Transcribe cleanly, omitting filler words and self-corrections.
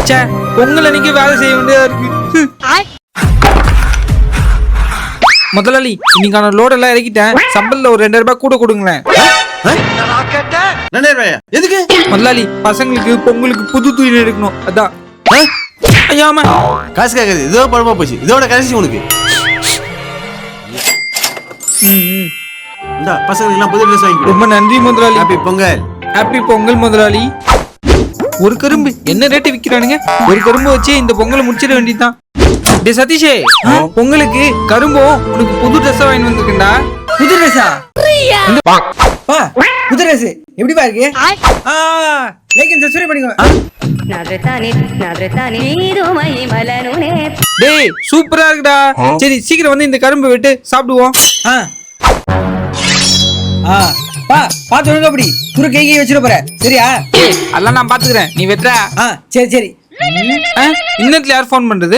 சே, பொங்கல் அன்னைக்கு வேலை செய்ய வேண்டியதா இருக்கு. முதலாளி, இன்னைக்கான லோட் எல்லாம் இறக்கிட்டேன். சம்பளத்துல ஒரு 2000 ரூபாய் கூட கொடுங்களேன். 2000 ரூபாயா? எதுக்கு? முதலாளி, பசங்களுக்கு பொங்கலுக்கு புது துணி எடுக்கணும், அதான். ஐயாமா காசு கேட்காது, இதோ பழமா போச்சு. இதோட கடைசி உனக்கு. இந்த பசங்களுக்கு எல்லாம் புது ட்ரெஸ் வாங்கி ரொம்ப நன்றி முதலாளி. ஹாப்பி பொங்கல். ஹாப்பி பொங்கல் முதலாளி. ஒரு கரும்பு என்ன ரேட்டு விக்கிறானுங்க? ஒரு கரும்பு வச்சு இந்த பொங்கலை முடிச்சிட வேண்டியதுதான். டே சதீஷே, பொங்கலுக்கு கரும்பும் உனக்கு புது ட்ரெஸ் வாங்கி வந்திருக்கேன்டா. புது ட்ரெஸ்ஸா? புது ட்ரெஸ் எப்படிப்பா இருக்கு? லைக் அண்ட் சப்ஸ்கிரைப் பண்ணிக்கோ. டேய் சூப்பரா இருக்குடா. சரி சீக்கிரம் வந்து இந்த கரும்பு வெட்டு சாப்பிடுவோம். பாத்து ஒழுங்க அப்படி துரு கை வச்சிட போற, சரியா? அதெல்லாம் நான் பாத்துக்கிறேன், நீ வெட்டுற. சரி சரி. இன்னத்துல யார் போன் பண்றது?